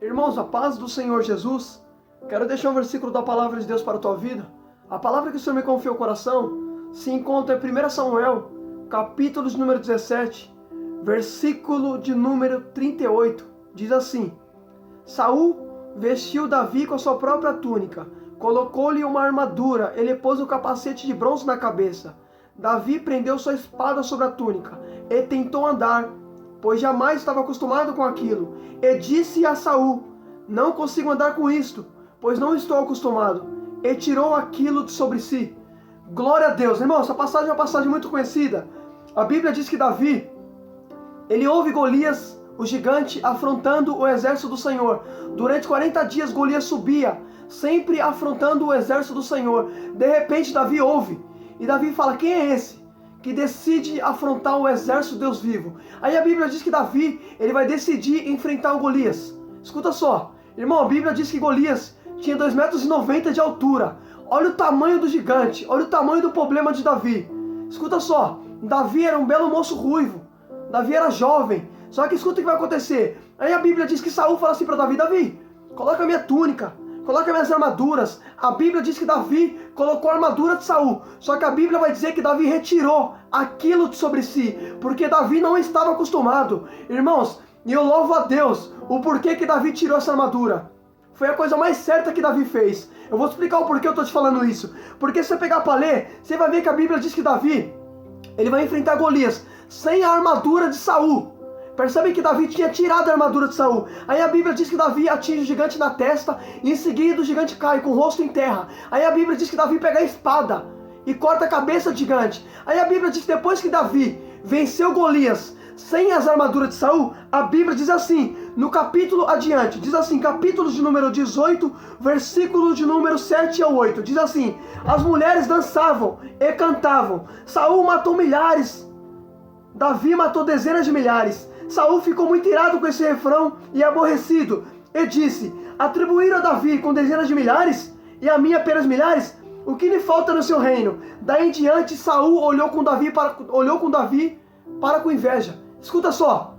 Irmãos, a paz do Senhor Jesus, quero deixar um versículo da palavra de Deus para a tua vida. A palavra que o Senhor me confiou ao coração se encontra em 1 Samuel, capítulo de número 17, versículo de número 38. Diz assim: Saul vestiu Davi com a sua própria túnica, colocou-lhe uma armadura, ele pôs o capacete de bronze na cabeça. Davi prendeu sua espada sobre a túnica e tentou andar, pois jamais estava acostumado com aquilo. E disse a Saul: não consigo andar com isto, pois não estou acostumado. E tirou aquilo de sobre si. Glória a Deus. Irmão, essa passagem é uma passagem muito conhecida. A Bíblia diz que Davi, ele ouve Golias, o gigante, afrontando o exército do Senhor. Durante 40 dias Golias subia, sempre afrontando o exército do Senhor. De repente Davi ouve, e Davi fala: quem é esse que decide afrontar o exército de Deus vivo? Aí a Bíblia diz que Davi, ele vai decidir enfrentar o Golias. Escuta só, irmão, a Bíblia diz que Golias tinha 2,90 metros de altura. Olha o tamanho do gigante, olha o tamanho do problema de Davi. Escuta só, Davi era um belo moço ruivo, Davi era jovem. Só que escuta o que vai acontecer. Aí a Bíblia diz que Saul fala assim para Davi: Davi, coloca a minha túnica, coloca minhas armaduras. A Bíblia diz que Davi colocou a armadura de Saul. Só que a Bíblia vai dizer que Davi retirou aquilo de sobre si, porque Davi não estava acostumado. Irmãos, e eu louvo a Deus o porquê que Davi tirou essa armadura. Foi a coisa mais certa que Davi fez. Eu vou explicar o porquê eu estou te falando isso. Porque se você pegar para ler, você vai ver que a Bíblia diz que Davi, ele vai enfrentar Golias sem a armadura de Saul. Percebem que Davi tinha tirado a armadura de Saul. Aí a Bíblia diz que Davi atinge o gigante na testa, e em seguida o gigante cai com o rosto em terra. Aí a Bíblia diz que Davi pega a espada e corta a cabeça do gigante. Aí a Bíblia diz que depois que Davi venceu Golias sem as armaduras de Saul, a Bíblia diz assim, no capítulo adiante, diz assim, capítulo de número 18, versículo de número 7 ao 8, diz assim: as mulheres dançavam e cantavam, Saul matou milhares, Davi matou dezenas de milhares. Saul ficou muito irado com esse refrão e aborrecido, e disse: atribuíram a Davi com dezenas de milhares, e a mim apenas milhares? O que lhe falta no seu reino? Daí em diante Saul olhou com Davi para com inveja. Escuta só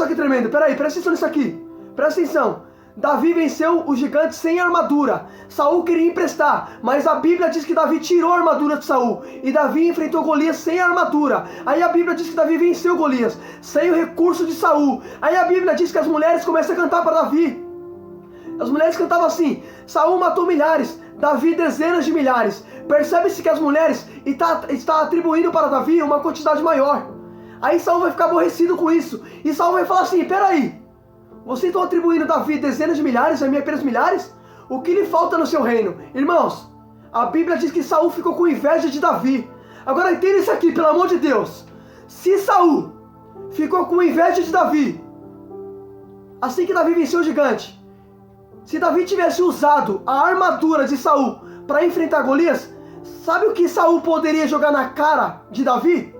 que tremendo. Peraí, presta atenção nisso aqui. Presta atenção. Davi venceu o gigante sem armadura. Saul queria emprestar, mas a Bíblia diz que Davi tirou a armadura de Saul, e Davi enfrentou Golias sem armadura. Aí a Bíblia diz que Davi venceu Golias sem o recurso de Saul. Aí a Bíblia diz que as mulheres começam a cantar para Davi. As mulheres cantavam assim: Saul matou milhares, Davi dezenas de milhares. Percebe-se que as mulheres estão atribuindo para Davi uma quantidade maior. Aí Saul vai ficar aborrecido com isso, e Saul vai falar assim: peraí, vocês estão atribuindo a Davi dezenas de milhares, a mim apenas milhares? O que lhe falta no seu reino? Irmãos, a Bíblia diz que Saul ficou com inveja de Davi. Agora entenda isso aqui, pelo amor de Deus. Se Saul ficou com inveja de Davi, assim que Davi venceu o gigante, se Davi tivesse usado a armadura de Saul para enfrentar Golias, sabe o que Saul poderia jogar na cara de Davi?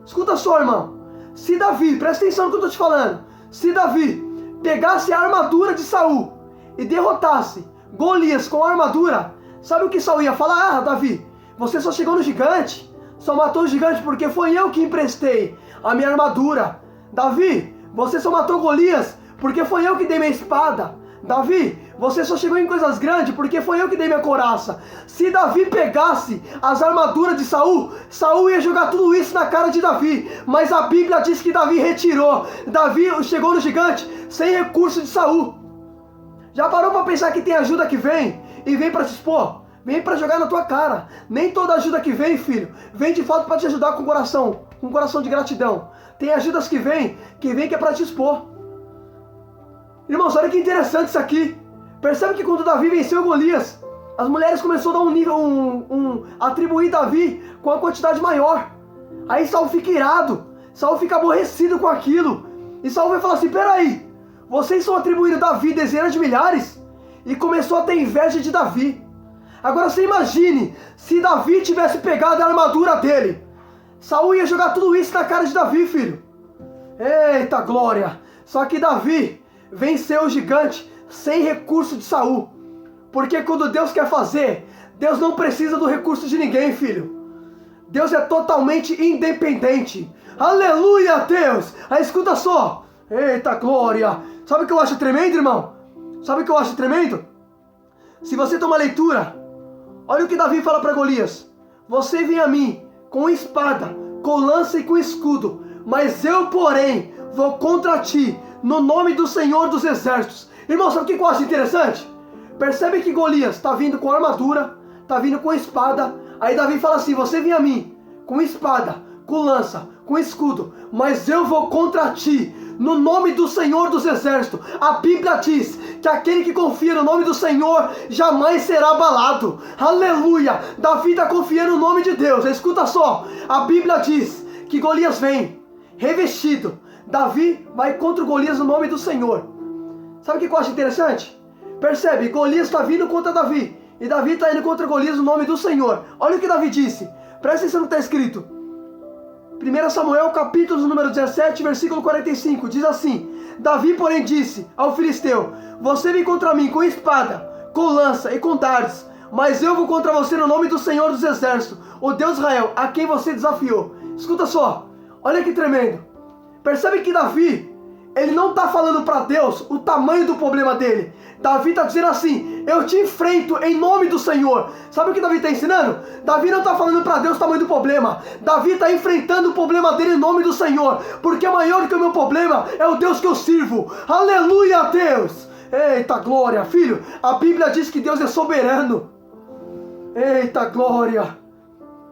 Escuta só, irmão. Se Davi, presta atenção no que eu estou te falando, se Davi pegasse a armadura de Saul e derrotasse Golias com a armadura, sabe o que Saul ia falar? Ah, Davi, você só chegou no gigante, só matou o gigante porque foi eu que emprestei a minha armadura. Davi, você só matou Golias porque foi eu que dei minha espada. Davi, você só chegou em coisas grandes porque foi eu que dei minha couraça. Se Davi pegasse as armaduras de Saul, Saul ia jogar tudo isso na cara de Davi. Mas a Bíblia diz que Davi retirou. Davi chegou no gigante sem recurso de Saul. Já parou para pensar que tem ajuda que vem e vem para te expor? Vem para jogar na tua cara. Nem toda ajuda que vem, filho, vem de fato para te ajudar com coração de gratidão. Tem ajudas que vem que é para te expor. Irmãos, olha que interessante isso aqui. Percebe que quando Davi venceu Golias, as mulheres começaram a dar atribuir Davi com uma quantidade maior. Aí Saul fica irado, Saul fica aborrecido com aquilo, e Saul vai falar assim: peraí, vocês estão atribuindo Davi dezenas de milhares? E começou a ter inveja de Davi. Agora você imagine, se Davi tivesse pegado a armadura dele, Saul ia jogar tudo isso na cara de Davi, filho. Eita glória! Só que Davi venceu o gigante sem recurso de Saul. Porque quando Deus quer fazer, Deus não precisa do recurso de ninguém, filho. Deus é totalmente independente. Aleluia, Deus! Aí escuta só. Eita glória! Sabe o que eu acho tremendo, irmão? Sabe o que eu acho tremendo? Se você tomar leitura, olha o que Davi fala para Golias. Você vem a mim com espada, com lança e com escudo, mas eu, porém, vou contra ti, no nome do Senhor dos Exércitos. Irmão, sabe o que eu acho interessante? Percebe que Golias está vindo com armadura, está vindo com espada. Aí Davi fala assim, você vem a mim com espada, com lança, com escudo, mas eu vou contra ti, no nome do Senhor dos Exércitos. A Bíblia diz que aquele que confia no nome do Senhor jamais será abalado. Aleluia! Davi está confiando no nome de Deus. Escuta só, a Bíblia diz que Golias vem revestido. Davi vai contra o Golias no nome do Senhor. Sabe o que eu acho interessante? Percebe, Golias está vindo contra Davi, e Davi está indo contra Golias no nome do Senhor. Olha o que Davi disse, presta atenção no que está escrito. 1 Samuel capítulo número 17, versículo 45, diz assim: Davi, porém, disse ao filisteu, você vem contra mim com espada, com lança e com dardos, mas eu vou contra você no nome do Senhor dos Exércitos, o Deus de Israel, a quem você desafiou. Escuta só, olha que tremendo. Percebe que Davi, ele não está falando para Deus o tamanho do problema dele. Davi está dizendo assim, eu te enfrento em nome do Senhor. Sabe o que Davi está ensinando? Davi não está falando para Deus o tamanho do problema. Davi está enfrentando o problema dele em nome do Senhor, porque maior que o meu problema é o Deus que eu sirvo. Aleluia, Deus! Eita glória, filho, a Bíblia diz que Deus é soberano. Eita glória!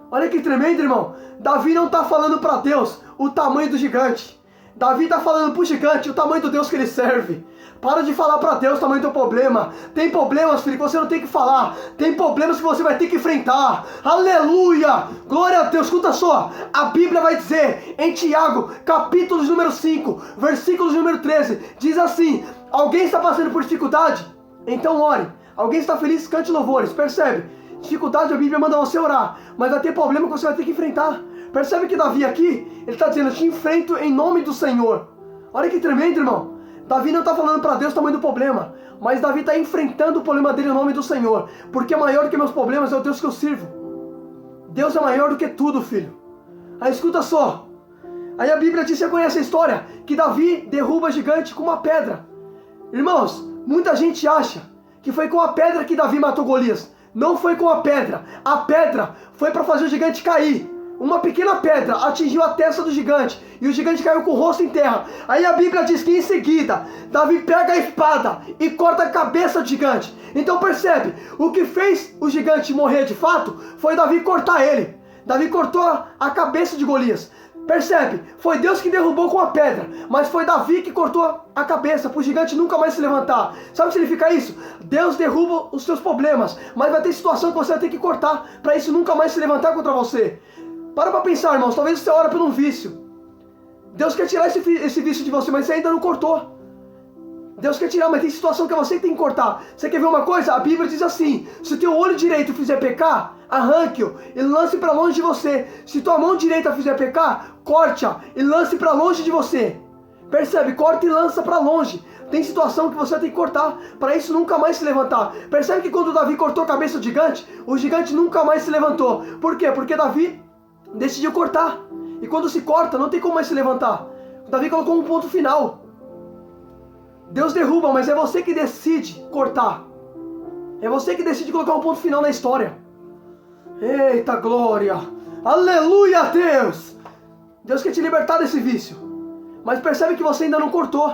Olha que tremendo, irmão. Davi não está falando para Deus o tamanho do gigante. Davi está falando para o gigante o tamanho do Deus que ele serve. Para de falar para Deus o tamanho do problema. Tem problemas, filho, que você não tem que falar. Tem problemas que você vai ter que enfrentar. Aleluia! Glória a Deus. Escuta só. A Bíblia vai dizer em Tiago, capítulo número 5, versículo número 13. Diz assim, alguém está passando por dificuldade? Então ore. Alguém está feliz? Cante louvores. Percebe? Dificuldade, a Bíblia manda você orar. Mas vai ter problema que você vai ter que enfrentar. Percebe que Davi aqui, ele está dizendo, eu te enfrento em nome do Senhor. Olha que tremendo, irmão. Davi não está falando para Deus o tamanho do problema, mas Davi está enfrentando o problema dele em nome do Senhor, porque maior do que meus problemas é o Deus que eu sirvo. Deus é maior do que tudo, filho. Aí escuta só, aí a Bíblia diz, você conhece a história, que Davi derruba gigante com uma pedra. Irmãos, muita gente acha que foi com a pedra que Davi matou Golias. Não foi com a pedra foi para fazer o gigante cair. Uma pequena pedra atingiu a testa do gigante e o gigante caiu com o rosto em terra. Aí a Bíblia diz que em seguida Davi pega a espada e corta a cabeça do gigante. Então percebe, o que fez o gigante morrer de fato foi Davi cortar ele. Davi cortou a cabeça de Golias. Percebe, foi Deus que derrubou com a pedra, mas foi Davi que cortou a cabeça para o gigante nunca mais se levantar. Sabe o que significa isso? Deus derruba os seus problemas, mas vai ter situação que você vai ter que cortar para isso nunca mais se levantar contra você. Para pensar, irmãos, talvez você ora por um vício. Deus quer tirar esse vício de você, mas você ainda não cortou. Deus quer tirar, mas tem situação que é você que tem que cortar. Você quer ver uma coisa? A Bíblia diz assim, se o teu olho direito fizer pecar, arranque-o e lance para longe de você. Se tua mão direita fizer pecar, corte-a e lance para longe de você. Percebe? Corta e lança para longe. Tem situação que você vai ter que cortar, para isso nunca mais se levantar. Percebe que quando Davi cortou a cabeça do gigante, o gigante nunca mais se levantou. Por quê? Porque Davi decidiu cortar. E quando se corta, não tem como mais se levantar. Davi colocou um ponto final. Deus derruba, mas é você que decide cortar. É você que decide colocar um ponto final na história. Eita glória! Aleluia, Deus! Deus quer te libertar desse vício. Mas percebe que você ainda não cortou.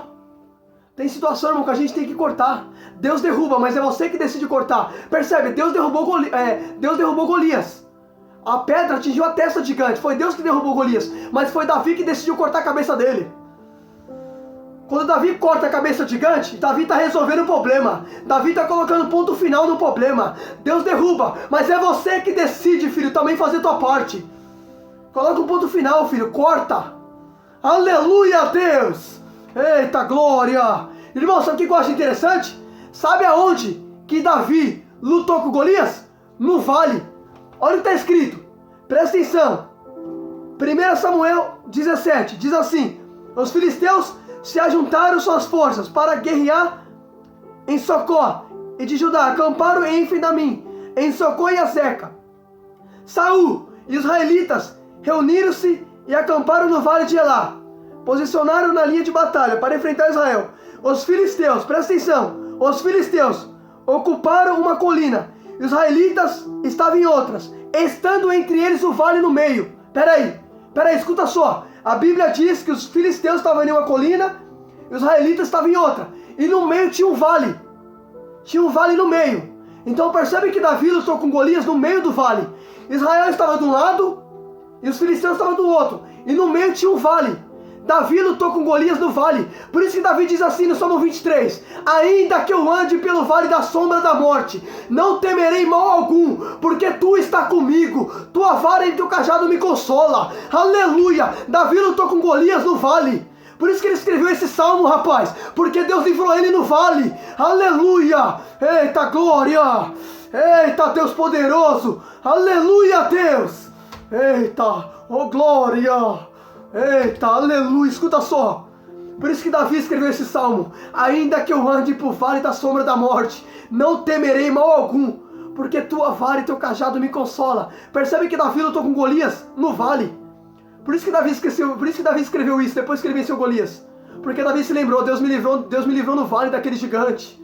Tem situação, irmão, que a gente tem que cortar. Deus derruba, mas é você que decide cortar. Percebe? Deus derrubou Golias. A pedra atingiu a testa do gigante. Foi Deus que derrubou Golias. Mas foi Davi que decidiu cortar a cabeça dele. Quando Davi corta a cabeça do gigante, Davi está resolvendo o problema. Davi está colocando ponto final no problema. Deus derruba, mas é você que decide, filho, também fazer a tua parte. Coloca um ponto final, filho, corta. Aleluia, Deus! Eita glória! Irmão, sabe o que eu acho interessante? Sabe aonde que Davi lutou com Golias? No vale. Olha o que está escrito. Presta atenção. 1 Samuel 17 diz assim: os filisteus se ajuntaram suas forças para guerrear em Socó e de Judá, acamparam em Enfim-Damim, em Socó e Azeca. Saul e os israelitas reuniram-se e acamparam no vale de Elá. Posicionaram na linha de batalha para enfrentar Israel. Os filisteus, presta atenção, os filisteus ocuparam uma colina, os israelitas estavam em outras, estando entre eles o vale no meio. Peraí, escuta só. A Bíblia diz que os filisteus estavam em uma colina, e os israelitas estavam em outra, e no meio tinha um vale. Tinha um vale no meio. Então percebe que Davi lutou com Golias no meio do vale. Israel estava de um lado e os filisteus estavam do outro. E no meio tinha um vale. Davi lutou com Golias no vale. Por isso que Davi diz assim no Salmo 23: ainda que eu ande pelo vale da sombra da morte, não temerei mal algum, porque tu está comigo. Tua vara e teu cajado me consola. Aleluia! Davi lutou com Golias no vale. Por isso que ele escreveu esse salmo, rapaz. Porque Deus livrou ele no vale. Aleluia! Eita glória! Eita Deus poderoso! Aleluia, Deus! Eita, oh glória! Eita, aleluia! Escuta só. Por isso que Davi escreveu esse salmo. Ainda que eu ande por vale da sombra da morte, não temerei mal algum, porque tua vara e teu cajado me consola. Percebe que Davi lutou com Golias no vale. Por isso que Davi escreveu isso, depois que ele venceu Golias. Porque Davi se lembrou, Deus me livrou no vale daquele gigante.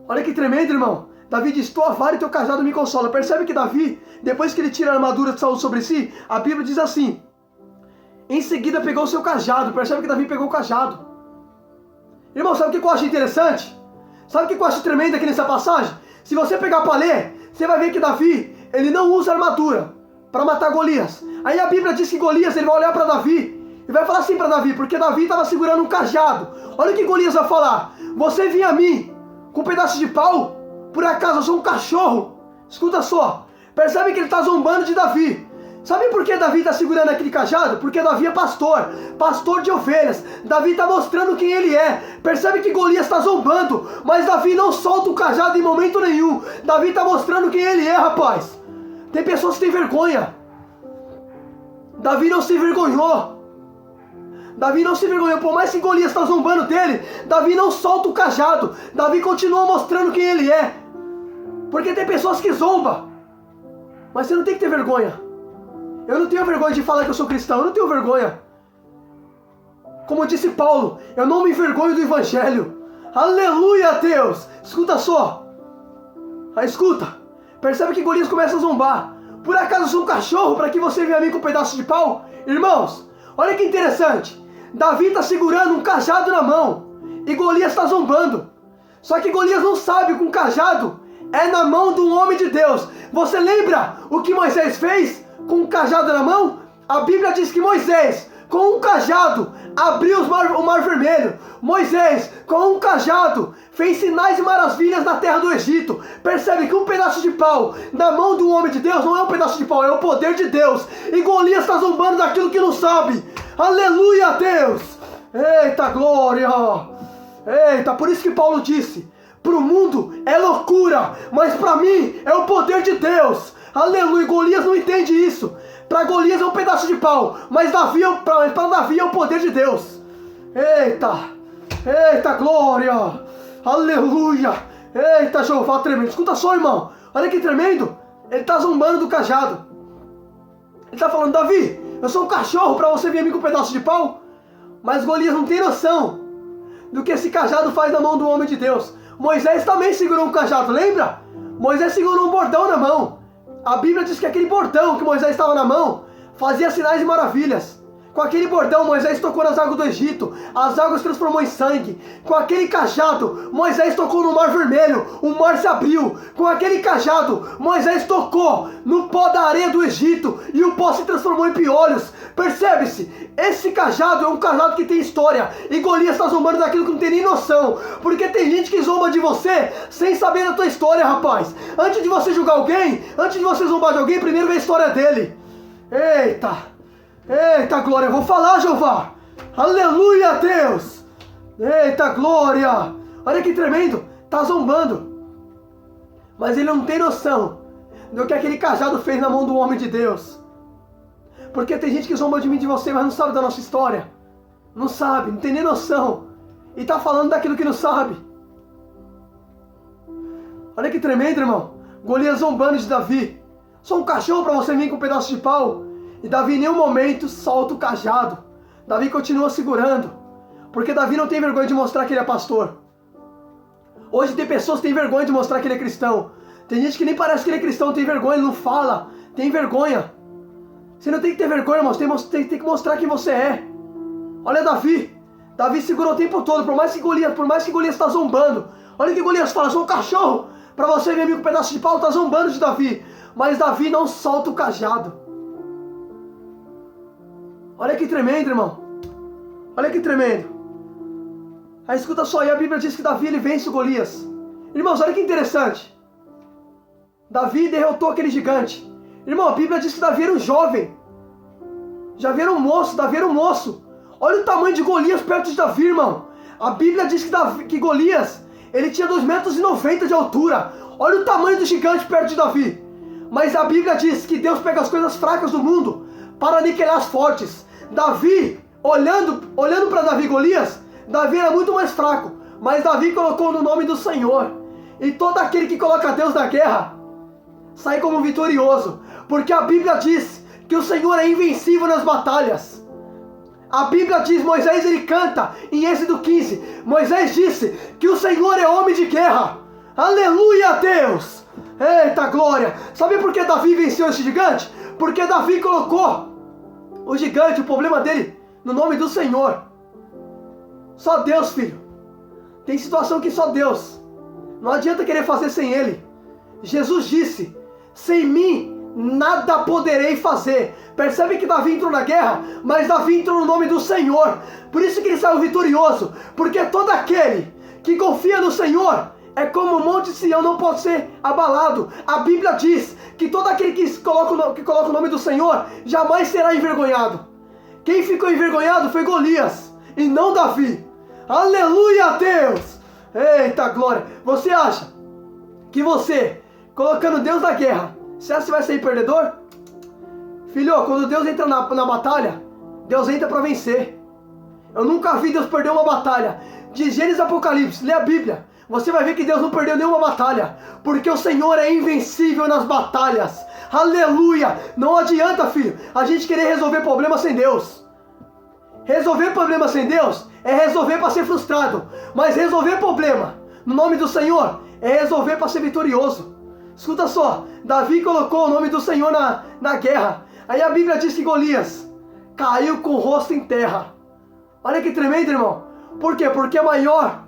Olha que tremendo, irmão. Davi diz, tua vara e teu cajado me consola. Percebe que Davi, depois que ele tira a armadura de Saul sobre si, a Bíblia diz assim, em seguida pegou o seu cajado. Percebe que Davi pegou o cajado. Irmão, sabe o que eu acho interessante? Sabe o que eu acho tremendo aqui nessa passagem? Se você pegar para ler, você vai ver que Davi, ele não usa armadura para matar Golias. Aí a Bíblia diz que Golias, ele vai olhar para Davi e vai falar assim para Davi, porque Davi estava segurando um cajado. Olha o que Golias vai falar. Você vinha a mim com um pedaço de pau? Por acaso eu sou um cachorro? Escuta só. Percebe que ele está zombando de Davi. Sabe por que Davi está segurando aquele cajado? Porque Davi é pastor de ovelhas. Davi está mostrando quem ele é. Percebe que Golias está zombando, mas Davi não solta o cajado em momento nenhum. Davi está mostrando quem ele é, rapaz. Tem pessoas que têm vergonha. Davi não se envergonhou. Davi não se envergonhou. Por mais que Golias está zombando dele, Davi não solta o cajado. Davi continua mostrando quem ele é. Porque tem pessoas que zombam. Mas você não tem que ter vergonha. Eu não tenho vergonha de falar que eu sou cristão. Eu não tenho vergonha. Como disse Paulo, eu não me envergonho do evangelho. Aleluia, Deus. Escuta só. Escuta. Percebe que Golias começa a zombar. Por acaso eu sou um cachorro para que você venha a mim com um pedaço de pau? Irmãos, olha que interessante. Davi está segurando um cajado na mão e Golias está zombando. Só que Golias não sabe que um cajado é na mão de um homem de Deus. Você lembra o que Moisés fez com um cajado na mão? A Bíblia diz que Moisés, com um cajado, abriu o mar vermelho. Moisés, com um cajado, fez sinais e maravilhas na terra do Egito. Percebe que um pedaço de pau na mão de um homem de Deus não é um pedaço de pau, é o poder de Deus. E Golias está zombando daquilo que não sabe. Aleluia, Deus! Eita glória! Eita, por isso que Paulo disse, para o mundo é loucura, mas para mim é o poder de Deus. Aleluia, Golias não entende isso. Para Golias é um pedaço de pau, mas para Davi é o poder de Deus. Eita glória, aleluia, eita Jeová tremendo. Escuta só, irmão, olha que tremendo. Ele está zombando do cajado. Ele está falando, Davi, eu sou um cachorro para você vir a mim com um pedaço de pau? Mas Golias não tem noção do que esse cajado faz na mão do homem de Deus. Moisés também segurou um cajado, lembra? Moisés segurou um bordão na mão. A Bíblia diz que aquele bordão que Moisés estava na mão fazia sinais e maravilhas. Com aquele bordão, Moisés tocou nas águas do Egito. As águas transformou em sangue. Com aquele cajado, Moisés tocou no mar vermelho. O mar se abriu. Com aquele cajado, Moisés tocou no pó da areia do Egito. E o pó se transformou em piolhos. Percebe-se? Esse cajado é um cajado que tem história. E Golias está zombando daquilo que não tem nem noção. Porque tem gente que zomba de você sem saber da tua história, rapaz. Antes de você julgar alguém, antes de você zombar de alguém, primeiro vê a história dele. Eita glória, eu vou falar, Jeová. Aleluia, Deus. Eita glória. Olha que tremendo, tá zombando. Mas ele não tem noção do que aquele cajado fez na mão do homem de Deus. Porque tem gente que zomba de mim, de você, mas não sabe da nossa história. Não sabe, não tem nem noção. E tá falando daquilo que não sabe. Olha que tremendo, irmão. Golias zombando de Davi. Sou um cachorro para você vir com um pedaço de pau. E Davi em nenhum momento solta o cajado. Davi continua segurando. Porque Davi não tem vergonha de mostrar que ele é pastor. Hoje tem pessoas que têm vergonha de mostrar que ele é cristão. Tem gente que nem parece que ele é cristão, tem vergonha, ele não fala, tem vergonha. Você não tem que ter vergonha, irmãos, tem que mostrar quem você é. Olha Davi. Davi segurou o tempo todo, por mais que Golias está zombando. Olha o que Golias fala, sou um cachorro. Para você, meu amigo, um pedaço de pau, está zombando de Davi. Mas Davi não solta o cajado. Olha que tremendo, irmão. Olha que tremendo. Aí escuta só, e a Bíblia diz que Davi ele vence o Golias. Irmãos, olha que interessante. Davi derrotou aquele gigante. Irmão, a Bíblia diz que Davi era um jovem. Davi era um moço. Olha o tamanho de Golias perto de Davi, irmão. A Bíblia diz que Golias, ele tinha 2,90 m de altura. Olha o tamanho do gigante perto de Davi. Mas a Bíblia diz que Deus pega as coisas fracas do mundo para aniquilar as fortes. Davi, olhando para Davi e Golias, Davi era muito mais fraco. Mas Davi colocou no nome do Senhor. E todo aquele que coloca Deus na guerra sai como vitorioso. Porque a Bíblia diz que o Senhor é invencível nas batalhas. A Bíblia diz, Moisés ele canta em Êxodo 15. Moisés disse que o Senhor é homem de guerra. Aleluia a Deus. Eita glória. Sabe por que Davi venceu esse gigante? Porque Davi colocou o gigante, o problema dele, no nome do Senhor. Só Deus, filho. Tem situação que só Deus. Não adianta querer fazer sem Ele. Jesus disse, sem mim nada poderei fazer. Percebe que Davi entrou na guerra, mas Davi entrou no nome do Senhor. Por isso que ele saiu vitorioso. Porque todo aquele que confia no Senhor é como o monte de Sião, não pode ser abalado. A Bíblia diz que todo aquele que coloca o nome do Senhor jamais será envergonhado. Quem ficou envergonhado foi Golias e não Davi. Aleluia a Deus. Eita glória. Você acha que você, colocando Deus na guerra, você vai sair perdedor? Filho, quando Deus entra na batalha, Deus entra para vencer. Eu nunca vi Deus perder uma batalha. De Gênesis a Apocalipse, lê a Bíblia. Você vai ver que Deus não perdeu nenhuma batalha. Porque o Senhor é invencível nas batalhas. Aleluia. Não adianta, filho, a gente querer resolver problemas sem Deus. Resolver problemas sem Deus é resolver para ser frustrado. Mas resolver problema no nome do Senhor é resolver para ser vitorioso. Escuta só, Davi colocou o nome do Senhor na guerra. Aí a Bíblia diz que Golias caiu com o rosto em terra. Olha que tremendo, irmão. Por quê? Porque maior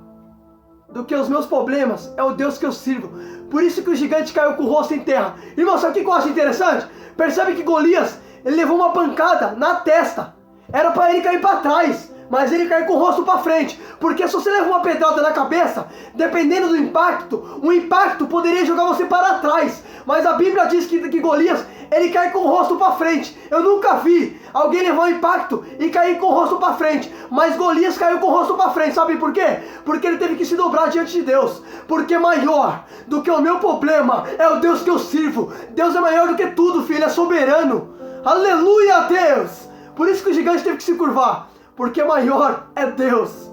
do que os meus problemas é o Deus que eu sirvo. Por isso que o gigante caiu com o rosto em terra. Irmão, sabe o que eu acho interessante? Percebe que Golias, ele levou uma pancada na testa. Era para ele cair para trás, mas ele caiu com o rosto para frente. Porque se você leva uma pedrada na cabeça, dependendo do impacto, o impacto poderia jogar você para trás. Mas a Bíblia diz que Golias, ele cai com o rosto para frente. Eu nunca vi alguém levar um impacto e cair com o rosto para frente. Mas Golias caiu com o rosto para frente. Sabe por quê? Porque ele teve que se dobrar diante de Deus. Porque maior do que o meu problema é o Deus que eu sirvo. Deus é maior do que tudo, filho. É soberano. Aleluia a Deus. Por isso que o gigante teve que se curvar. Porque maior é Deus.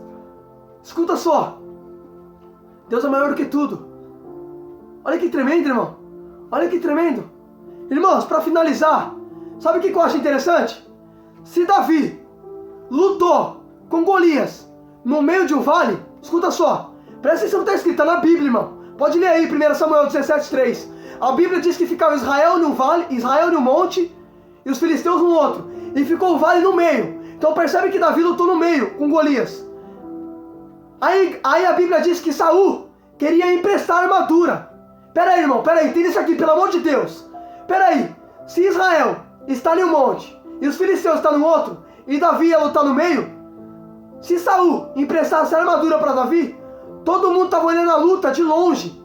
Escuta só. Deus é maior do que tudo. Olha que tremendo, irmão. Olha que tremendo. Irmãos, para finalizar, sabe o que eu acho interessante? Se Davi lutou com Golias no meio de um vale, escuta só. Presta atenção no que está escrito, tá na Bíblia, irmão. Pode ler aí, 1 Samuel 17:3. A Bíblia diz que ficava Israel num vale, Israel num monte e os filisteus no outro. E ficou o vale no meio. Então percebe que Davi lutou no meio com Golias. Aí a Bíblia diz que Saul queria emprestar armadura. Pera aí, irmão, entenda isso aqui, pelo amor de Deus. Pera aí, se Israel está em um monte e os filisteus estão no outro e Davi ia lutar no meio, se Saul emprestasse a armadura para Davi, todo mundo estava olhando a luta de longe.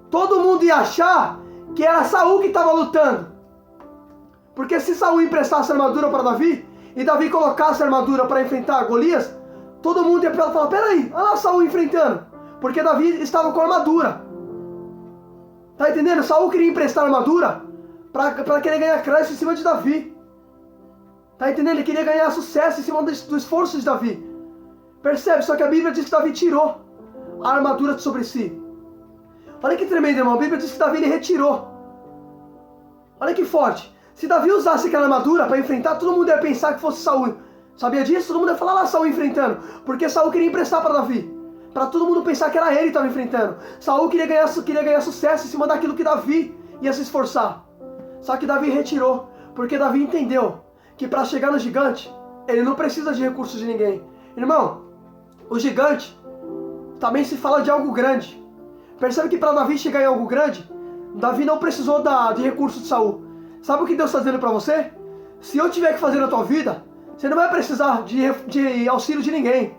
Todo mundo ia achar que era Saul que estava lutando. Porque se Saul emprestasse a armadura para Davi e Davi colocasse a armadura para enfrentar Golias, todo mundo ia falar, peraí, olha lá Saul enfrentando. Porque Davi estava com a armadura. Tá entendendo? Saul queria emprestar a armadura para querer ganhar crédito em cima de Davi. Tá entendendo? Ele queria ganhar sucesso em cima do esforço de Davi. Percebe? Só que a Bíblia diz que Davi tirou a armadura de sobre si. Olha que tremendo, irmão. A Bíblia diz que Davi ele retirou. Olha que forte. Se Davi usasse aquela armadura para enfrentar, todo mundo ia pensar que fosse Saul Sabia disso? Todo mundo ia falar lá Saul enfrentando, porque Saul queria emprestar para Davi, para todo mundo pensar que era ele que estava enfrentando. Saul queria ganhar sucesso em cima daquilo que Davi ia se esforçar. Só que Davi retirou, porque Davi entendeu que para chegar no gigante, ele não precisa de recursos de ninguém. Irmão, o gigante também se fala de algo grande. Percebe que para Davi chegar em algo grande, Davi não precisou de recursos de Saul. Sabe o que Deus está dizendo para você? Se eu tiver que fazer na tua vida, você não vai precisar de auxílio de ninguém.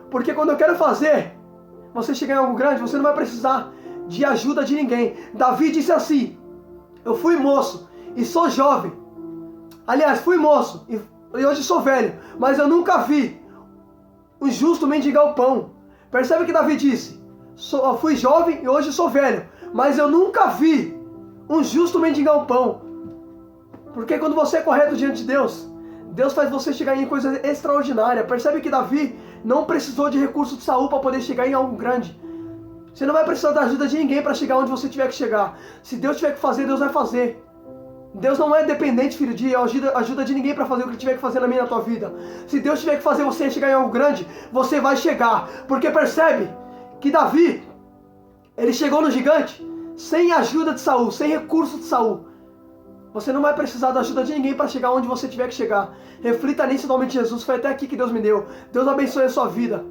Porque quando eu quero fazer você chegar em algo grande, você não vai precisar de ajuda de ninguém. Davi disse assim: eu fui moço e sou jovem. Aliás, fui moço e hoje sou velho, mas eu nunca vi um justo mendigar o pão. Percebe que Davi disse: eu fui jovem e hoje sou velho, mas eu nunca vi um justo mendigar o pão. Porque quando você é correto diante de Deus, Deus faz você chegar em coisa extraordinária. Percebe que Davi não precisou de recurso de Saul para poder chegar em algo grande. Você não vai precisar da ajuda de ninguém para chegar onde você tiver que chegar. Se Deus tiver que fazer, Deus vai fazer. Deus não é dependente, filho, de ajuda de ninguém para fazer o que tiver que fazer na minha e na tua vida. Se Deus tiver que fazer você chegar em algo grande, você vai chegar. Porque percebe que Davi, ele chegou no gigante sem ajuda de Saul, sem recurso de Saul. Você não vai precisar da ajuda de ninguém para chegar onde você tiver que chegar. Reflita nisso em nome de Jesus. Foi até aqui que Deus me deu. Deus abençoe a sua vida.